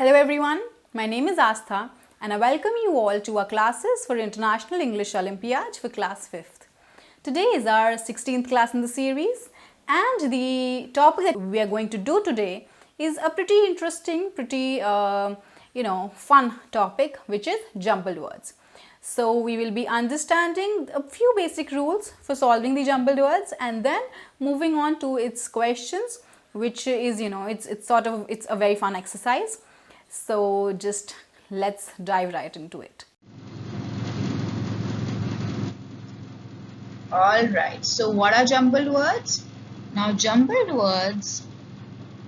Hello everyone, my name is Aastha and I welcome you all to our classes for International English Olympiad for class 5th. Today is our 16th class in the series and the topic that we are going to do today is a pretty interesting, pretty fun topic, which is jumbled words. So we will be understanding a few basic rules for solving the jumbled words and then moving on to its questions, which is it's a very fun exercise. So just let's dive right into it. Alright, so what are jumbled words? Now jumbled words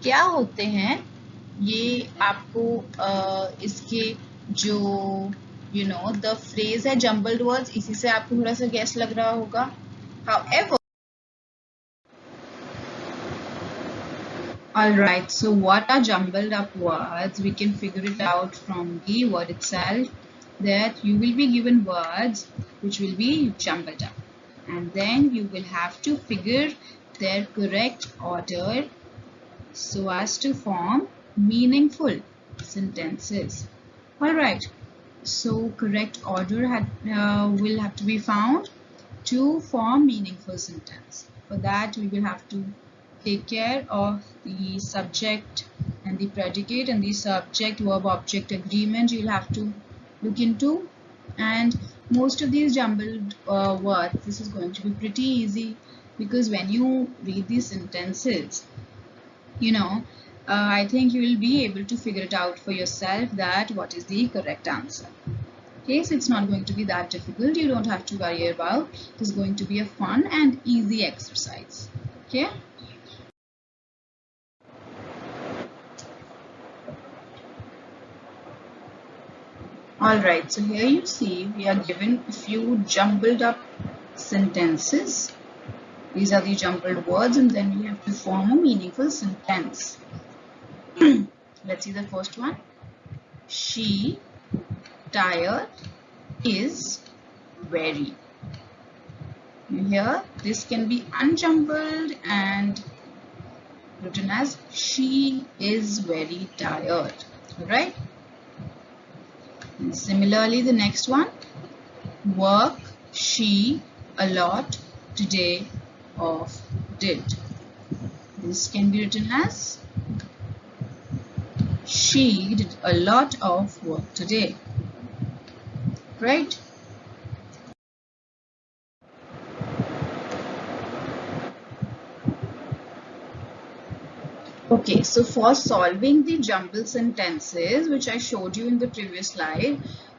क्या होते हैं ये आपको इसके जो the phrase है jumbled words इसी से आपको थोड़ा सा guess लग रहा होगा. However, alright, so what are jumbled up words? We can figure it out from the word itself, that you will be given words which will be jumbled up, and then you will have to figure their correct order so as to form meaningful sentences. Alright, so correct order will have to be found to form meaningful sentence. For that we will have to take care of the subject and the predicate, and the subject verb object agreement you'll have to look into. And most of these jumbled words, this is going to be pretty easy because when you read these sentences, I think you will be able to figure it out for yourself that what is the correct answer. Okay, so it's not going to be that difficult. You don't have to worry about. It is going to be a fun and easy exercise. Okay. Alright, so here you see we are given a few jumbled up sentences. These are the jumbled words and then we have to form a meaningful sentence. Let's see the first one. She tired is very. Here this can be unjumbled and written as she is very tired. Alright. And similarly, the next one, work she a lot today of did. This can be written as she did a lot of work today. Right? Okay, so for solving the jumbled sentences, which I showed you in the previous slide,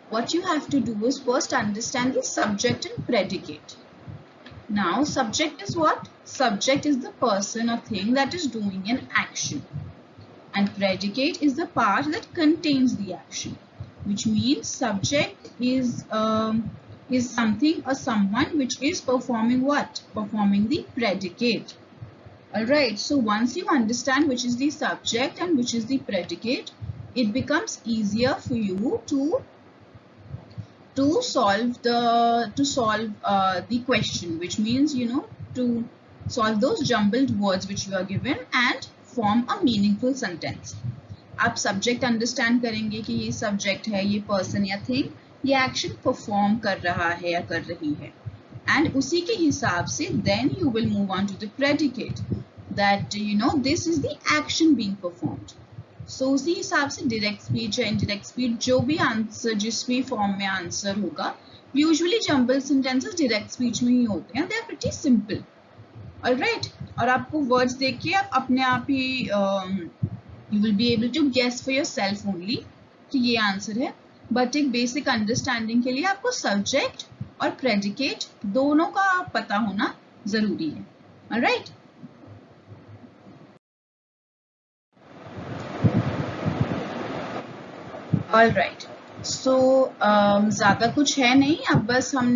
what you have to do is first understand the subject and predicate. Now, subject is what? Subject is the person or thing that is doing an action. And predicate is the part that contains the action. Which means subject is something or someone which is performing what? Performing the predicate. Alright, so once you understand which is the subject and which is the predicate, it becomes easier for you to solve the question, which means to solve those jumbled words which you are given and form a meaningful sentence. आप subject understand करेंगे कि ये subject है, ये person या thing, ये action perform कर रहा है या कर रही है, and उसी के हिसाब से then you will move on to the predicate, that this is the action being performed. So उसी हिसाब से direct speech या indirect speech जो भी आंसर जिस भी फॉर्म में आंसर होगा, usually jumbled sentences direct speech में ही होते हैं. They are pretty simple. Alright, और आपको words देख के आप अपने आप ही you will be able to guess for yourself only कि ये आंसर है. But एक basic understanding के लिए आपको subject और predicate दोनों का पता होना जरूरी है. Alright. Alright. So ज़्यादा कुछ है नहीं, अब बस हम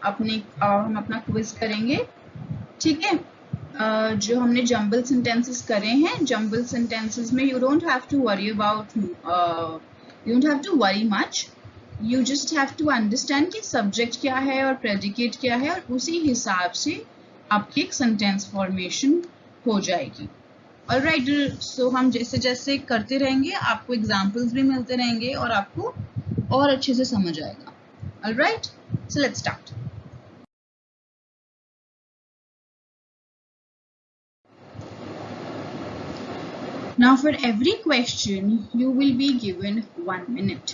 अपना क्विज करेंगे. ठीक है. जो हमने jumbled sentences करे हैं, jumbled sentences में you don't have to worry much. You just have to understand कि subject क्या है और predicate क्या है, और उसी हिसाब से आपकी एक sentence formation हो जाएगी. ऑलराइट, सो हम जैसे जैसे करते रहेंगे आपको एग्जांपल्स भी मिलते रहेंगे और आपको और अच्छे से समझ आएगा. Alright, so let's start. Now for every question you will be given 1 minute.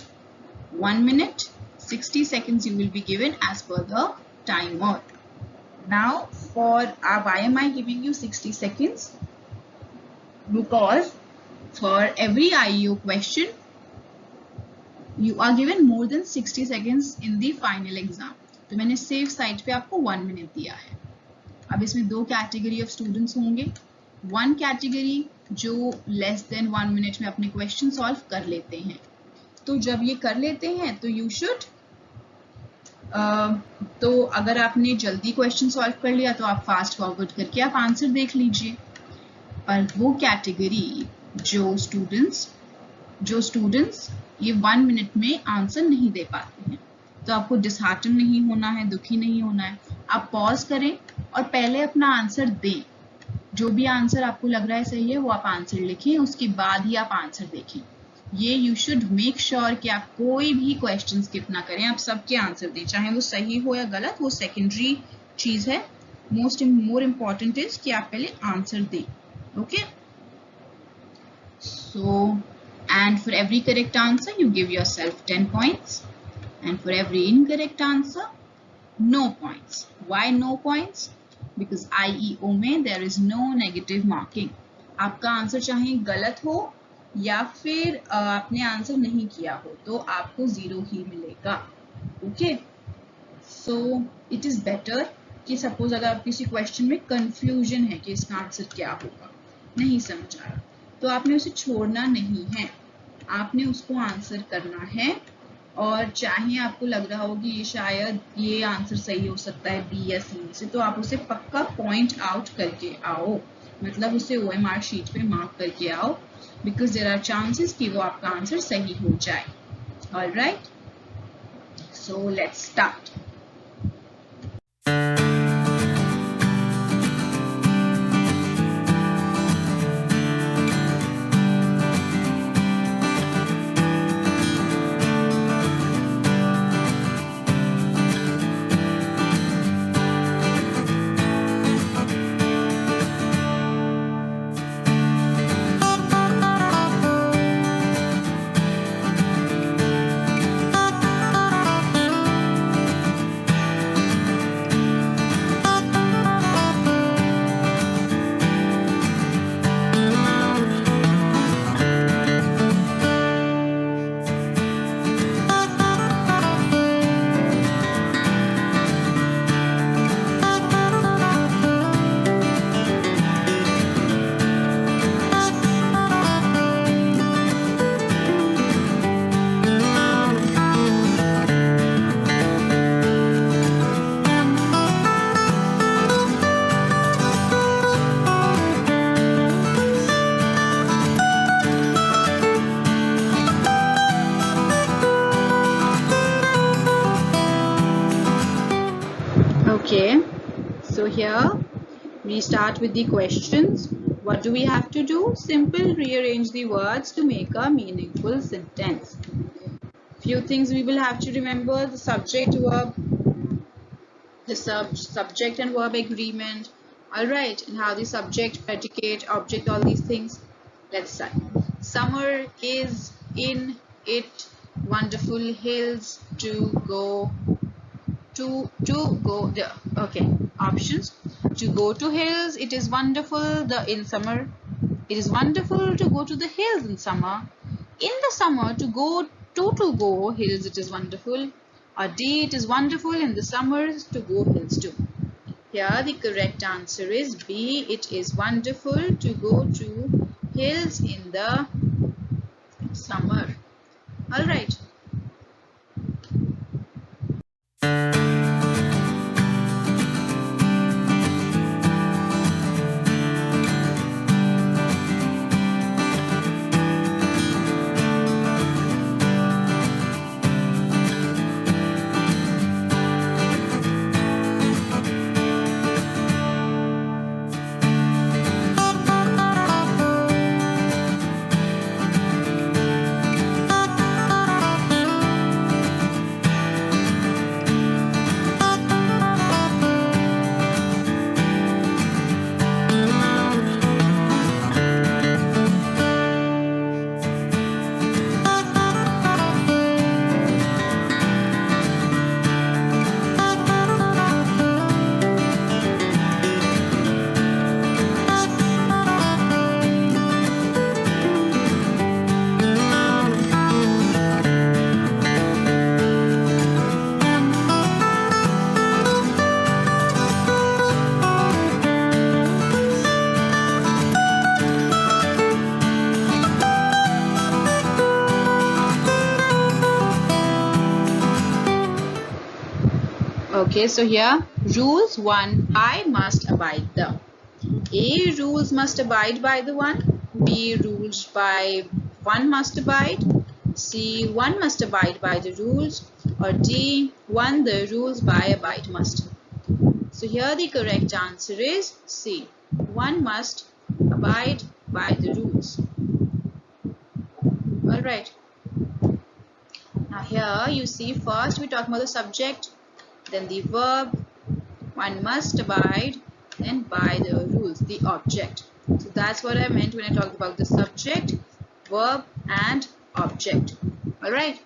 1 minute, 60 seconds you will be given as per the timer. Now for why am I giving you 60 seconds? Because for every IEO question you are given more than 60 seconds in the final exam. तो मैंने safe side पे आपको 1 minute दिया है. अब इसमें दो category of students होंगे. वन कैटेगरी जो लेस देन 1 मिनट में अपने क्वेश्चन सॉल्व कर लेते हैं. तो जब ये कर लेते हैं तो यू शुड तो अगर आपने जल्दी क्वेश्चन सॉल्व कर लिया तो आप फास्ट फॉरवर्ड करके आप आंसर देख लीजिए. पर वो कैटेगरी जो स्टूडेंट्स ये 1 मिनट में आंसर नहीं दे पाते हैं, तो आपको डिसहार्टन नहीं होना है, दुखी नहीं होना है. आप पॉज करें और पहले अपना आंसर दें. जो भी आंसर आपको लग रहा है सही है वो आप आंसर लिखें, उसके बाद ही आप आंसर देखें. ये यू शुड मेक श्योर कि आप कोई भी क्वेश्चन स्किप ना करें, आप सबके आंसर दें, चाहे वो सही हो या गलत, वो सेकेंडरी चीज है. मोर इम्पॉर्टेंट इज कि आप पहले आंसर दें. Okay, so and for every correct answer you give yourself 10 points, and for every incorrect answer no points. Why no points? Because IEO में there is no negative marking. आपका answer चाहे गलत हो या फिर आपने आंसर नहीं किया हो तो आपको 0 ही मिलेगा. Okay, so it is better कि सपोज अगर आप किसी क्वेश्चन में कंफ्यूजन है कि इसका आंसर क्या होगा, नहीं समझ आ रहा, तो आपने उसे छोड़ना नहीं है, आपने उसको आंसर करना है. और चाहे आपको लग रहा हो कि ये शायद ये आंसर सही हो सकता है बी या सी से, तो आप उसे पक्का पॉइंट आउट करके आओ, मतलब उसे OMR शीट पे मार्क करके आओ, बिकॉज देयर आर चांसेस कि वो आपका आंसर सही हो जाए. Alright, so let's start. Okay, so here we start with the questions. What do we have to do? Simple, rearrange the words to make a meaningful sentence. Few things we will have to remember: the subject, verb, the subject and verb agreement. All right, and how the subject, predicate, object, all these things. Let's start. Summer is in it, wonderful hills to go. To go there. Okay, options: to go to hills, it is wonderful in summer. It is wonderful to go to the hills in summer. In the summer, to go hills, it is wonderful. Or D, it is wonderful in the summer to go hills too. Here the correct answer is B, it is wonderful to go to hills in the summer. All right. Okay, so here rules 1, I must abide the. A, rules must abide by the 1. B, rules by 1 must abide. C, 1 must abide by the rules. Or D, 1 the rules by abide must. So here the correct answer is C, 1 must abide by the rules. Alright. Now here you see first we talk about the subject, then the verb, 1 must abide, then by the rules, the object. So that's what I meant when I talked about the subject, verb and object. Alright.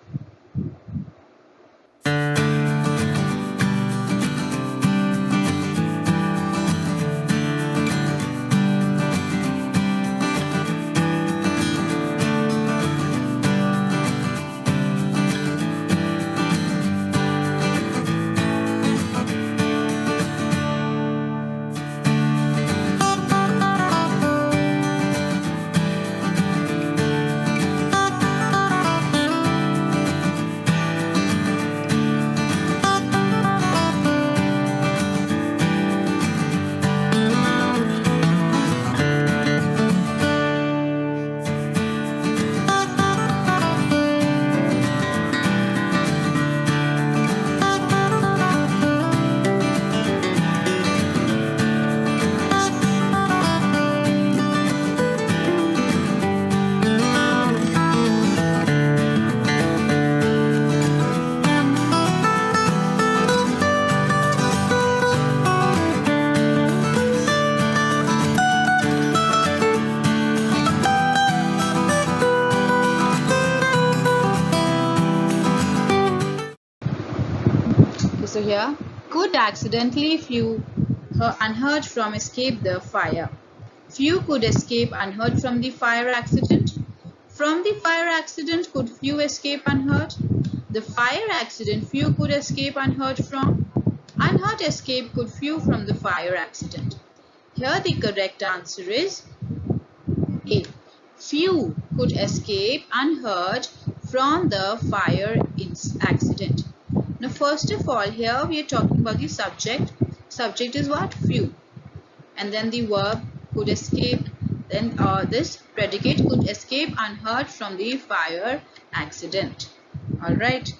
So here, could accidentally few unhurt from escape the fire. Few could escape unhurt from the fire accident. From the fire accident, could few escape unhurt? The fire accident, few could escape unhurt from. Unhurt escape could few from the fire accident. Here the correct answer is A. Few could escape unhurt from the fire accident. Now first of all, here we are talking about the subject. Subject is what? Few. And then the verb could escape. Then this predicate could escape unhurt from the fire accident. Alright.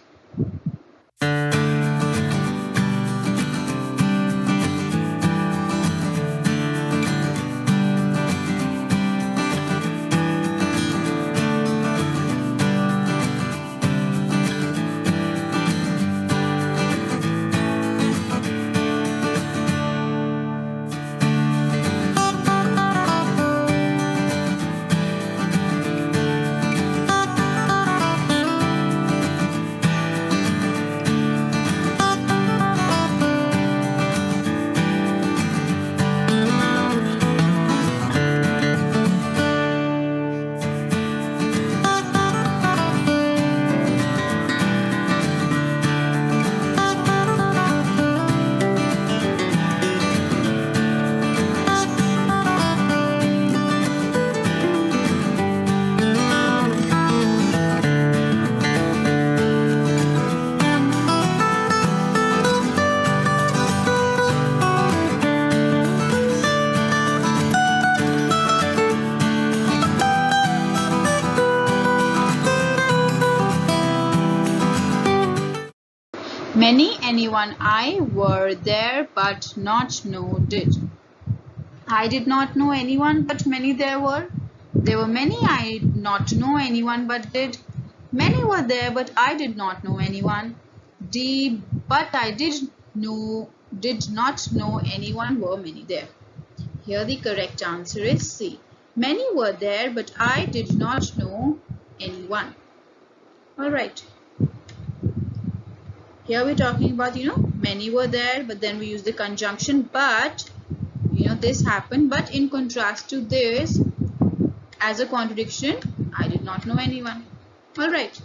Many, anyone, I were there but not know did. I did not know anyone but many there were. There were many I did not know anyone but did. Many were there but I did not know anyone. D, but I did not know anyone were many there. Here the correct answer is C. Many were there but I did not know anyone. Alright. Here we're talking about, many were there, but then we use the conjunction but, this happened. But in contrast to this, as a contradiction, I did not know anyone. Alright.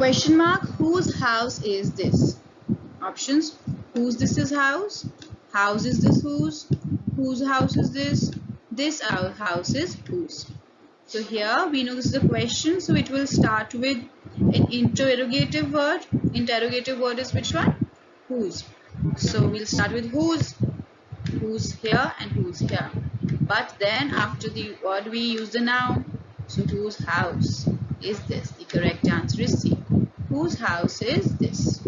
Question mark, whose house is this? Options, whose this is house is this whose house is this house is whose. So here we know this is a question, so it will start with an interrogative word. Interrogative word is which one? Whose. So we'll start with whose here and whose here. But then after the word we use the noun. So whose house is this? The correct answer is C. Whose house is this?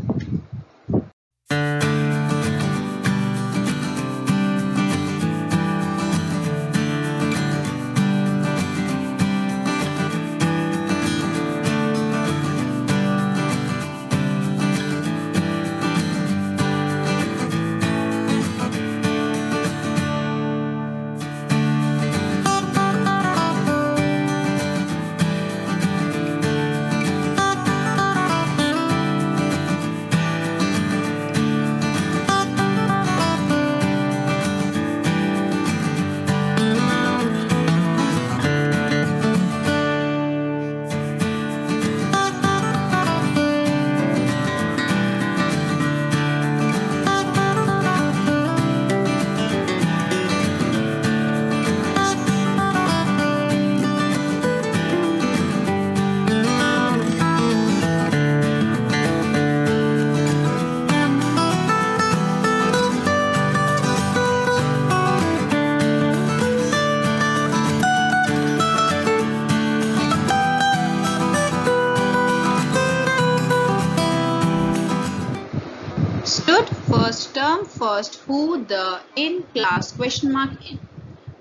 Stood, first term, first who, the, in, class, question mark, in.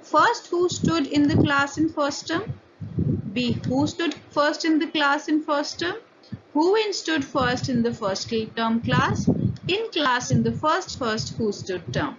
First, who stood in the class in first term? B, who stood first in the class in first term? Who in stood first in the first term class? In class in the first who stood term.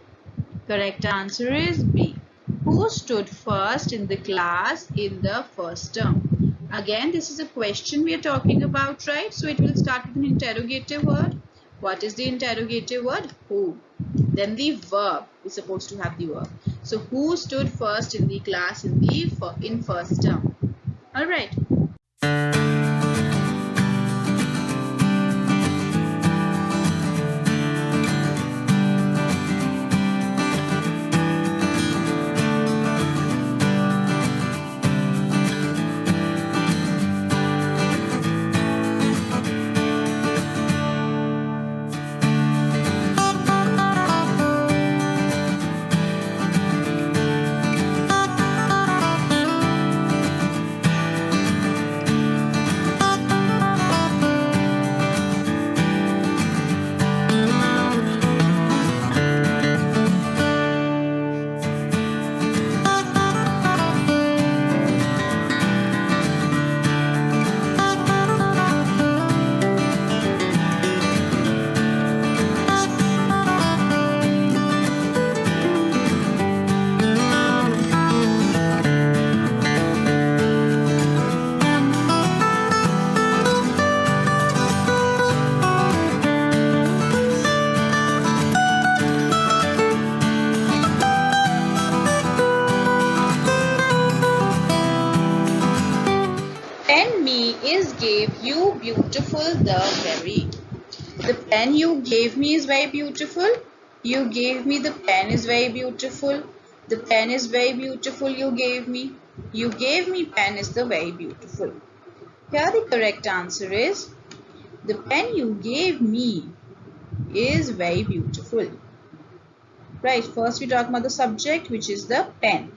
Correct answer is B. Who stood first in the class in the first term? Again, this is a question we are talking about, right? So it will start with an interrogative word. What is the interrogative word? Who. Then the verb is supposed to have the verb. So who stood first in the class in first term? All right. Gave you beautiful the very. The pen you gave me is very beautiful. You gave me the pen is very beautiful. The pen is very beautiful you gave me. You gave me pen is the very beautiful. Here the correct answer is the pen you gave me is very beautiful. Right, first we talk about the subject, which is the pen.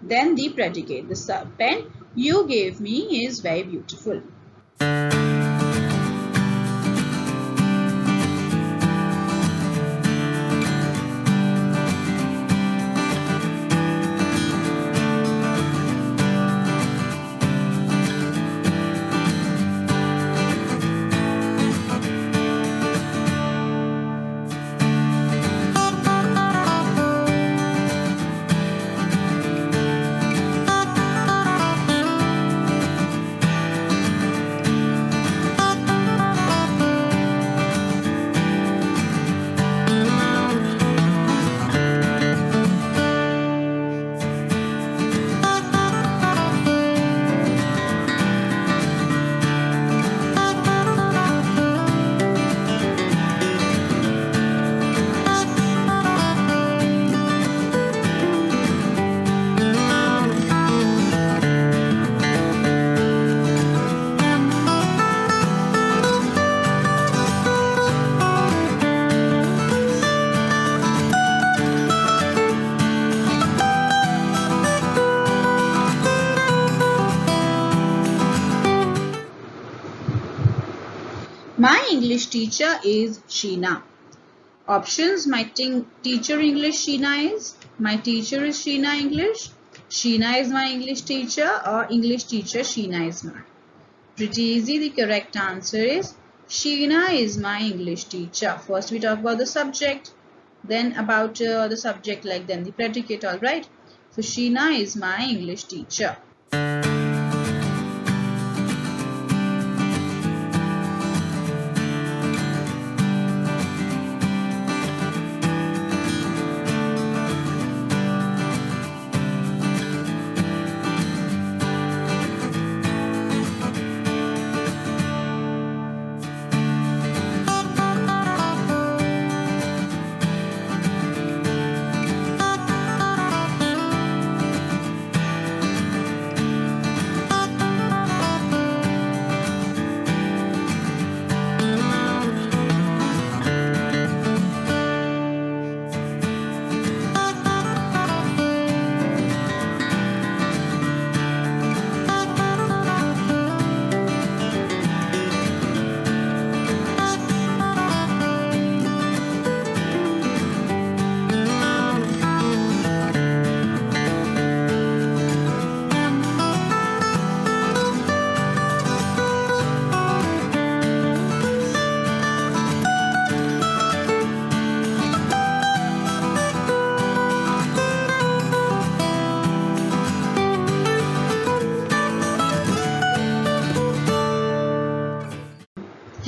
Then the predicate. The pen you gave me is very beautiful. My English teacher is Sheena. Options: my teacher English Sheena is, my teacher is Sheena English, Sheena is my English teacher, or English teacher Sheena is my. Pretty easy. The correct answer is Sheena is my English teacher. First we talk about the subject, then about the subject, like then the predicate. All right. So Sheena is my English teacher.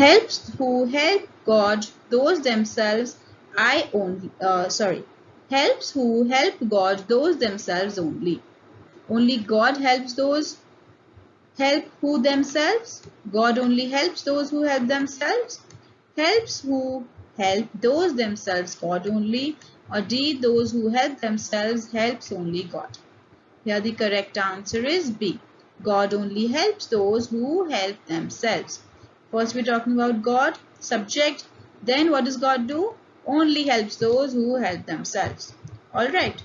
Helps who help God, those themselves I only. Helps who help God, those themselves only. Only God helps those help who themselves. God only helps those who help themselves. Helps who help those themselves, God only. Or D, those who help themselves, helps only God. Here the correct answer is B. God only helps those who help themselves. First we're talking about God, subject. Then what does God do? Only helps those who help themselves. Alright.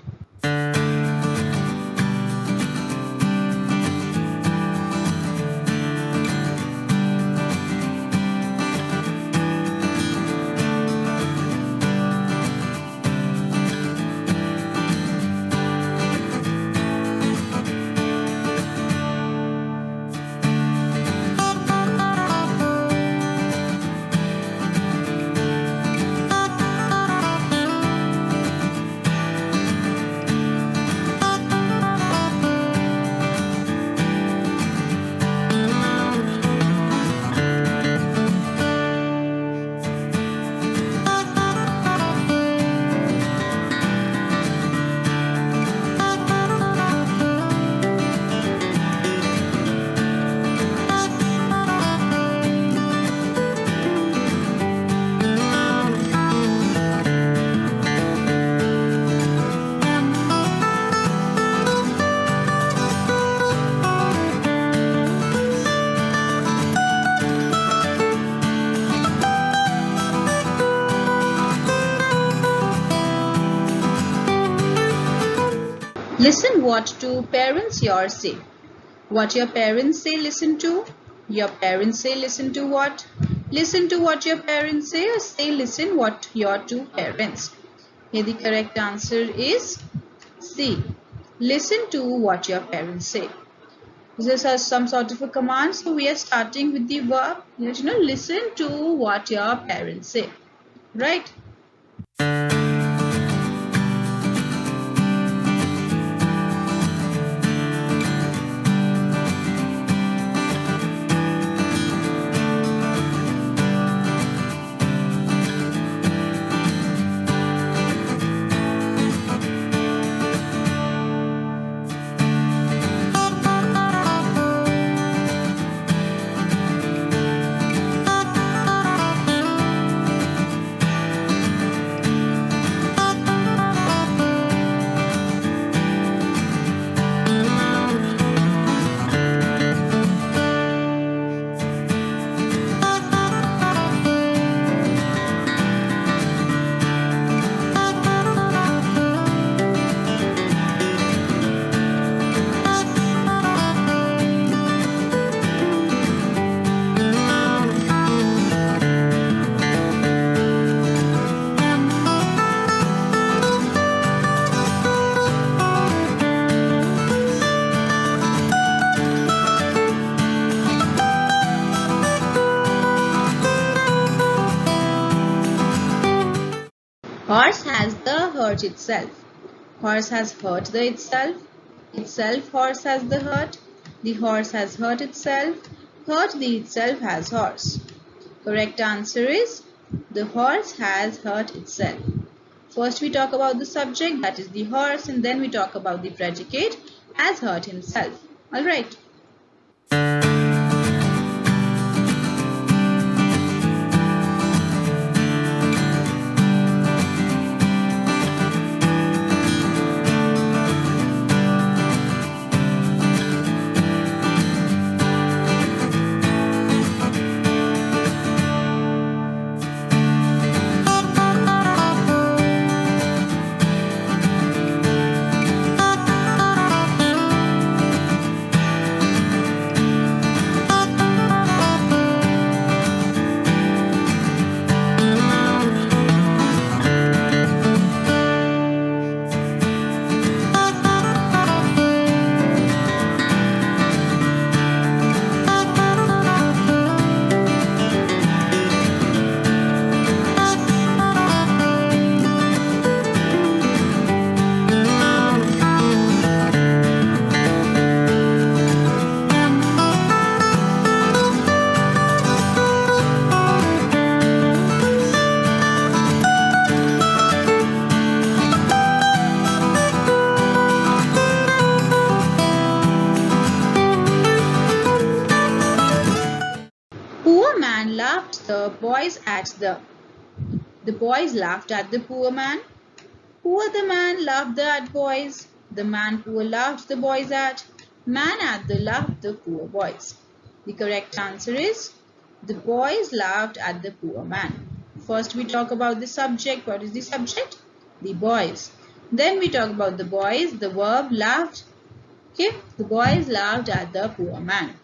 Listen what do parents yours say. What your parents say, listen to. Your parents say, listen to what? Listen to what your parents say, or say listen what your two parents. Here the correct answer is C. Listen to what your parents say. This is some sort of a command, so we are starting with the verb. Listen to what your parents say. Right? hurt itself. Horse has hurt the itself. Itself horse has the hurt. The horse has hurt itself. Hurt the itself has horse. Correct answer is the horse has hurt itself. First we talk about the subject, that is the horse, and then we talk about the predicate, has hurt himself. Alright. The boys laughed at the poor man. Poor the man laughed at boys. The man poor laughed the boys at. Man at the laughed the poor boys. The correct answer is the boys laughed at the poor man. First we talk about the subject. What is the subject? The boys. Then we talk about the boys. The verb laughed. Okay, the boys laughed at the poor man.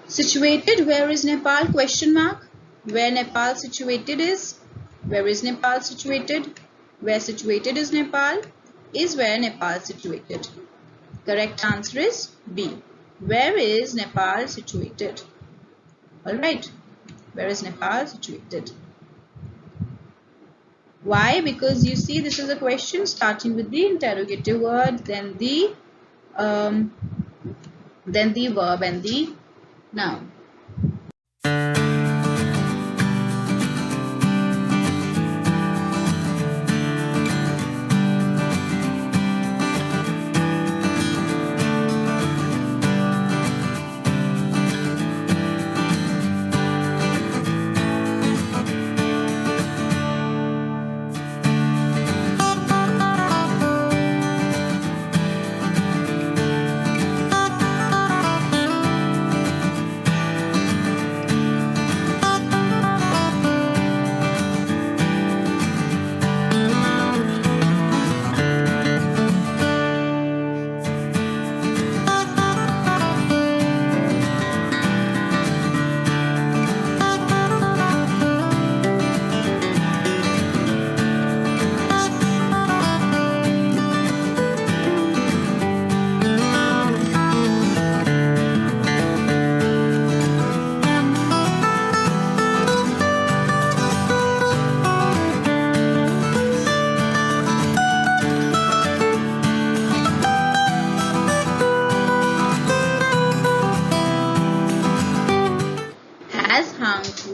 Situated, where is Nepal? Question mark. Where Nepal situated is? Where is Nepal situated? Where situated is Nepal? Is where Nepal situated. Correct answer is B. Where is Nepal situated? Alright. Where is Nepal situated? Why? Because you see this is a question starting with the interrogative word, then the verb and the noun.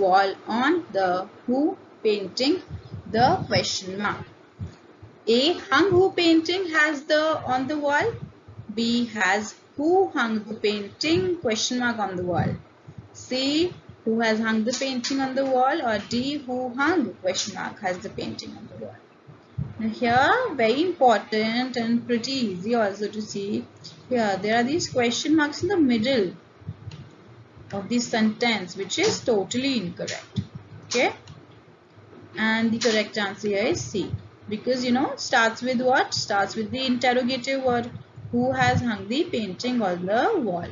wall on the who painting the question mark. A. Hung who painting has the on the wall. B. Has who hung the painting question mark on the wall. C. Who has hung the painting on the wall, or D. Who hung question mark has the painting on the wall. Now here, very important and pretty easy also to see. Here there are these question marks in the middle of this sentence, which is totally incorrect. Okay, and the correct answer here is C, because starts with what? Starts with the interrogative word. Who has hung the painting on the wall?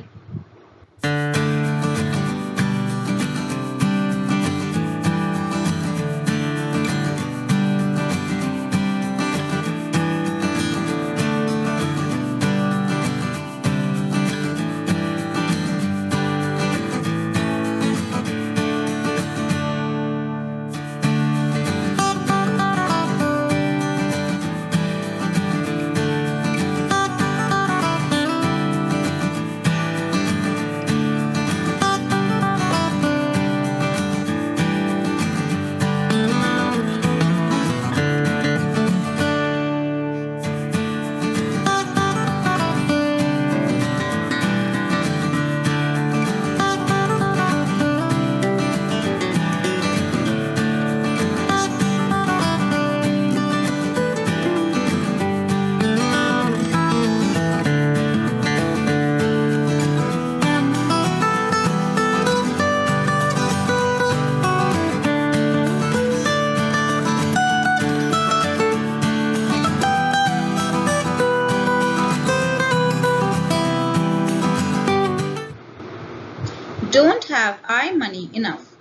Don't have I money enough.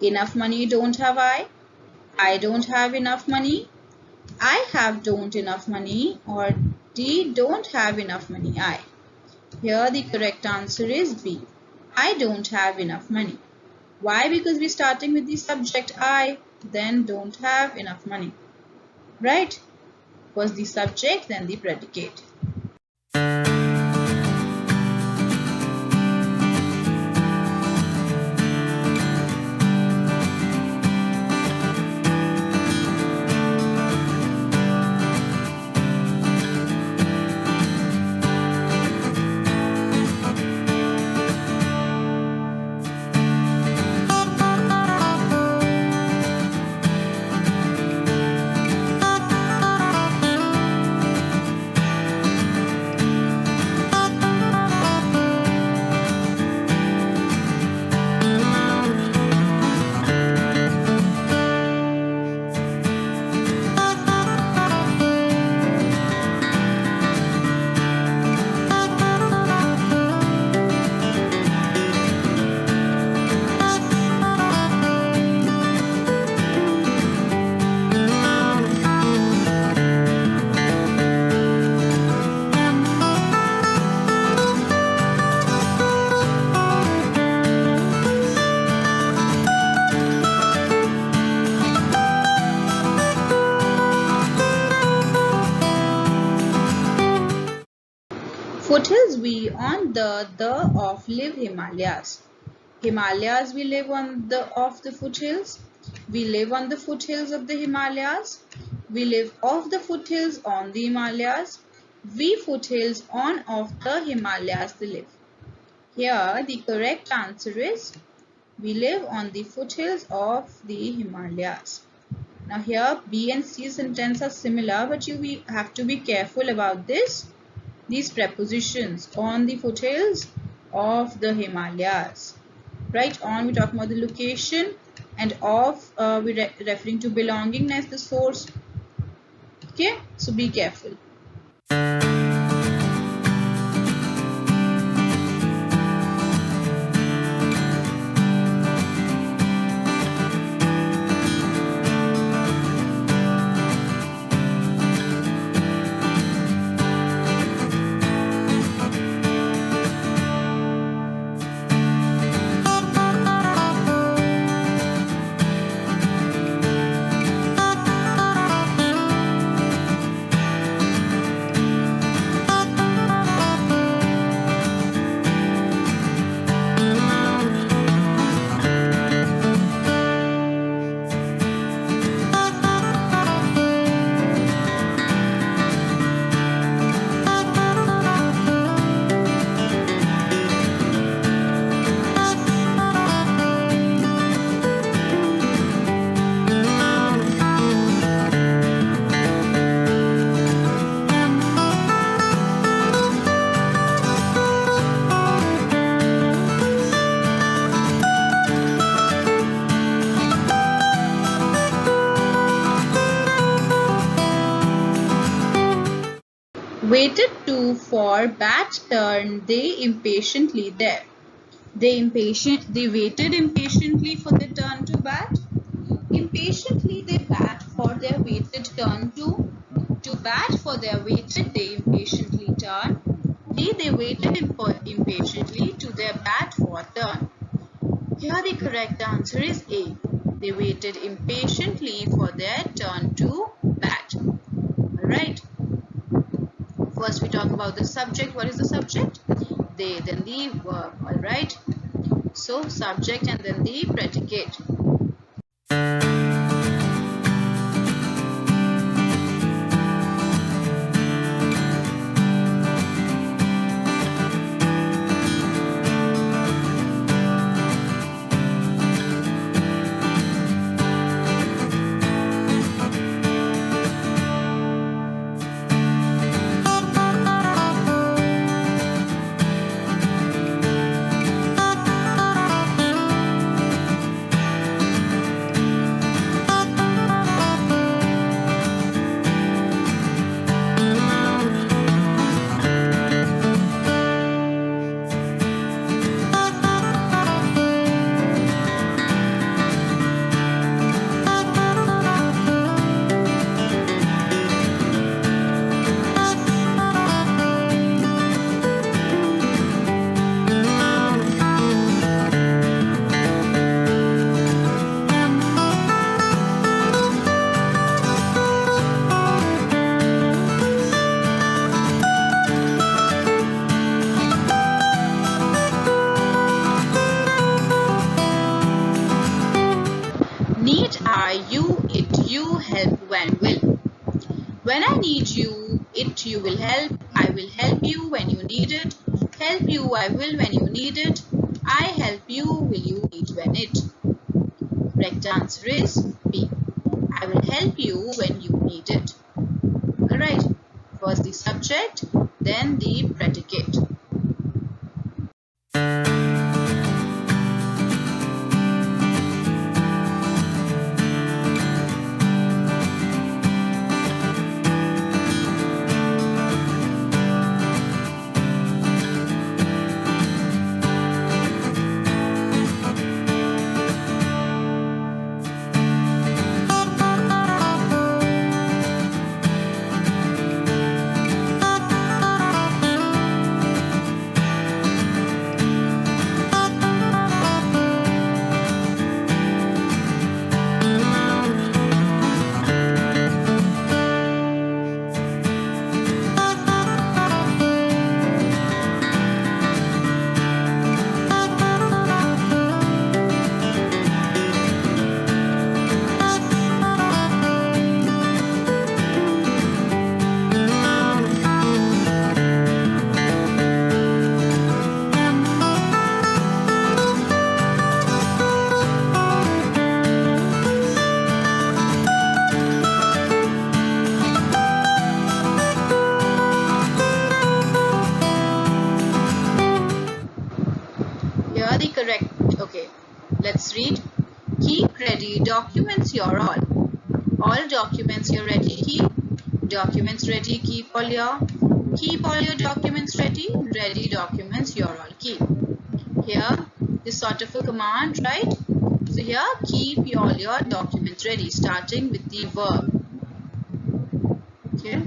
Enough money don't have I. I don't have enough money. I have don't enough money, or D. Don't have enough money I. Here the correct answer is B. I don't have enough money. Why? Because we're starting with the subject I, then don't have enough money. Right? Was the subject, then the predicate. Foothills we on the of live Himalayas. Himalayas we live on the of the foothills. We live on the foothills of the Himalayas. We live off the foothills on the Himalayas. We foothills on of the Himalayas to live. Here the correct answer is we live on the foothills of the Himalayas. Now here B and C sentence are similar, but you have to be careful about this. These prepositions on the foothills of the Himalayas. Right, on we're talking about the location, and of we're referring to belongingness, the source. Okay, so be careful. For bat turn they impatiently there. They waited impatiently for their turn to bat. Impatiently they bat for their waited turn to bat for their waited they impatiently turn. They waited impatiently to their bat for turn. Here the correct answer is A. They waited impatiently for their turn to bat. Alright. First we talk about the subject. What is the subject? They, then the verb. Alright. So subject and then the predicate. Need are you, it, you, help, when, will. When I need you, it, you will help. I will help you when you need it. Help you, I will when you need it. I help you, will you need when it. Correct answer is B. I will help you when you need it. Alright. First the subject, then the predicate. Let's read. Keep ready documents you're all. All documents you're ready keep. Documents ready keep all your. Keep all your documents ready. Ready documents you're all keep. Here this sort of a command, right? So here keep all your documents ready, starting with the verb. Okay.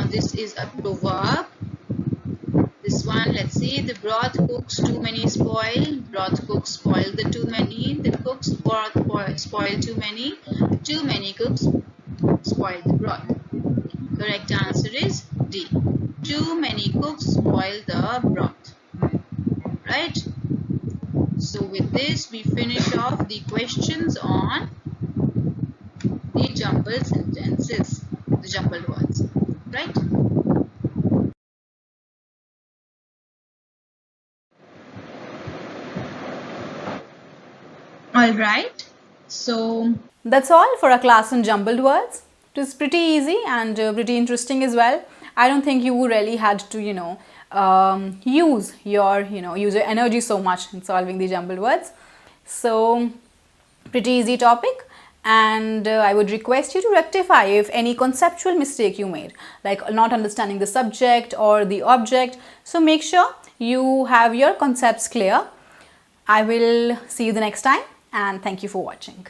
this is a proverb. This one, let's see. The broth cooks too many spoil. Broth cooks spoil the too many. The cooks broth spoil too many. Too many cooks spoil the broth. Correct answer is D. Too many cooks spoil the broth. Right? So with this, we finish off the questions on the jumbled sentences, the jumbled words. Right? Alright, so That's all for our class on jumbled words. It was pretty easy and pretty interesting as well. I don't think you really had to, use your energy so much in solving the jumbled words. So, pretty easy topic. And I would request you to rectify if any conceptual mistake you made, like not understanding the subject or the object. So make sure you have your concepts clear. I will see you the next time, and thank you for watching.